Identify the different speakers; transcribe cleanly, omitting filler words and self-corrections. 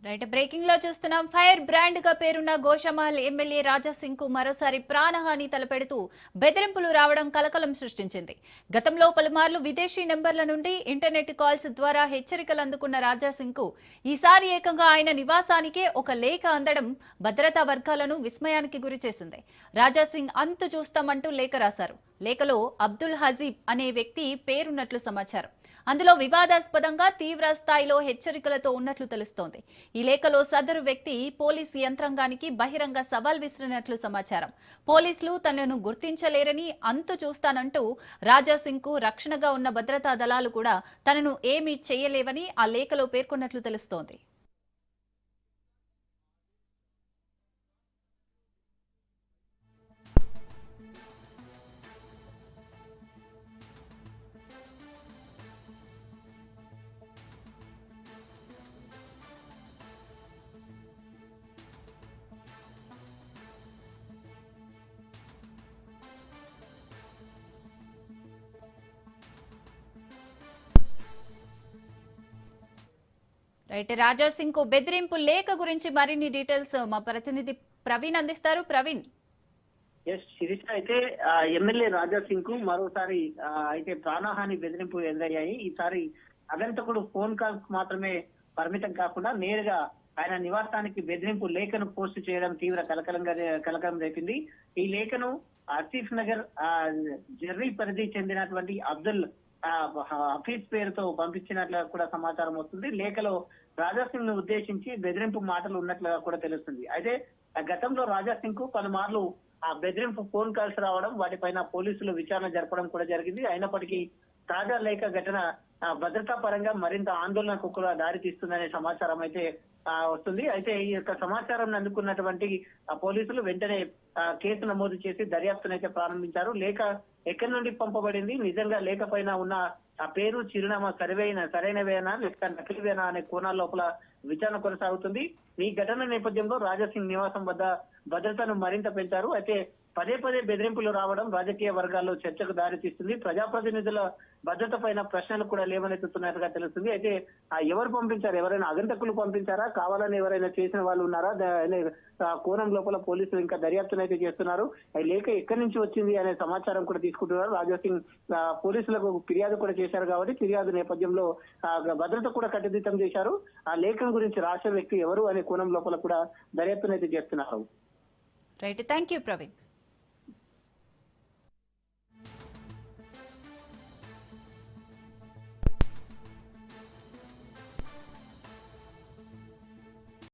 Speaker 1: Right breaking లో చూస్తున్నాం. Fire brand గా పేరున్న గోషామహల్ ఎమ్మెల్యే రాజాసింగ్ కు మరోసారి ప్రాణహాని తలపెడుతూ బెదిరింపులు రావడం కలకలం సృష్టించింది. గతంలో పలుమార్లు విదేశీ నెంబర్ల నుండి ఇంటర్నెట్ కాల్స్ ద్వారా హెచ్చరికలు అందుకున్న రాజాసింగ్ కు ఈసారి ఏకంగా ఆయన నివాసానికే ఒక లేఖ అందడం భద్రతా వర్గాలను విస్మయానికి గురిచేసింది. రాజాసింగ్ అంతు చూస్తామంటూ లేఖ రాశారు. లేఖలో అబ్దుల్ హజీబ్ అనే వ్యక్తి పేరున్నట్లు సమాచారం. అందులో వివాదాస్పదంగా తీవ్ర స్థాయిలో హెచ్చరికలతో ఉన్నట్లు తెలుస్తోంది. ఈ లేఖలో సదరు వ్యక్తి పోలీసు యంత్రాంగానికి బహిరంగ సవాల్ విసిరినట్లు సమాచారం. పోలీసులు తనను గుర్తించలేరని, అంతు చూస్తానంటూ రాజాసింగ్ కు రక్షణగా ఉన్న భద్రతా దళాలు కూడా తనను ఏమీ చేయలేవని ఆ లేఖలో పేర్కొన్నట్లు తెలుస్తోంది. రైట్, రాజాసింగ్ కు బెదిరింపు లేఖ గురించి మరిన్ని డీటెయిల్స్ మా ప్రతినిధి ప్రవీణ్ అందిస్తారు. ప్రవీణ్.
Speaker 2: శిరీష అయితే ఎమ్మెల్యే రాజాసింగ్ కు మరోసారి అయితే ప్రాణహాని బెదిరింపు ఎదురయ్యాయి. ఈసారి అగంతకుడు ఫోన్ కాల్స్ మాత్రమే పరిమితం కాకుండా నేరుగా ఆయన నివాసానికి బెదిరింపు లేఖను పోస్ట్ చేయడం తీవ్ర కలకలం రేపింది. ఈ లేఖను ఆసిఫ్ నగర్ జెర్రీ పరిధి చెందినటువంటి అబ్దుల్ హఫీజ్ పేరుతో పంపించినట్లుగా కూడా సమాచారం వస్తుంది. లేఖలో రాజాసింగ్ ను ఉద్దేశించి బెదిరింపు మాటలు ఉన్నట్లుగా కూడా తెలుస్తుంది. అయితే గతంలో రాజాసింగ్ కు పలుమార్లు ఆ బెదిరింపు ఫోన్ కాల్స్ రావడం, వాటిపైన పోలీసులు విచారణ జరపడం కూడా జరిగింది. అయినప్పటికీ తాజా లేఖ ఘటన భద్రతా పరంగా మరింత ఆందోళనకు కూడా దారి తీస్తుందనే సమాచారం అయితే వస్తుంది. అయితే ఈ యొక్క సమాచారం అందుకున్నటువంటి పోలీసులు వెంటనే కేసు నమోదు చేసి దర్యాప్తునైతే ప్రారంభించారు. లేఖ ఎక్కడి నుండి పంపబడింది, నిజంగా లేఖ పైన ఉన్న ఆ పేరు, చిరునామా సరైనవేనా లేక నకిలీవేనా అనే కోణాల లోపల విచారణ కొనసాగుతుంది. ఈ ఘటన నేపథ్యంలో రాజాసింగ్ నివాసం వద్ద భద్రతను మరింత పెంచారు. అయితే పదే పదే బెదిరింపులు రావడం రాజకీయ వర్గాల్లో చర్చకు దారి తీస్తుంది. ప్రజాప్రతినిధుల భద్రత పైన ప్రశ్నలు కూడా లేవనెత్తుతున్నట్టుగా తెలుస్తుంది. అయితే ఎవరు పంపించారు, ఎవరైనా అగంతకులు పంపించారా, కావాలని ఎవరైనా చేసిన వాళ్ళు ఉన్నారా అనే కోణం లోపల పోలీసులు ఇంకా దర్యాప్తును అయితే చేస్తున్నారు. లేఖ ఎక్కడి నుంచి వచ్చింది అనే సమాచారం కూడా తీసుకుంటున్నారు. రాజాసింగ్ పోలీసులకు ఫిర్యాదు కూడా చేశారు కాబట్టి ఫిర్యాదు నేపథ్యంలో భద్రత కూడా కట్టుదిట్టం చేశారు. ఆ లేఖం గురించి రాసిన వ్యక్తి ఎవరు అనే కోణం లోపల కూడా దర్యాప్తును అయితే చేస్తున్నారు.
Speaker 1: Right, thank you Praveen.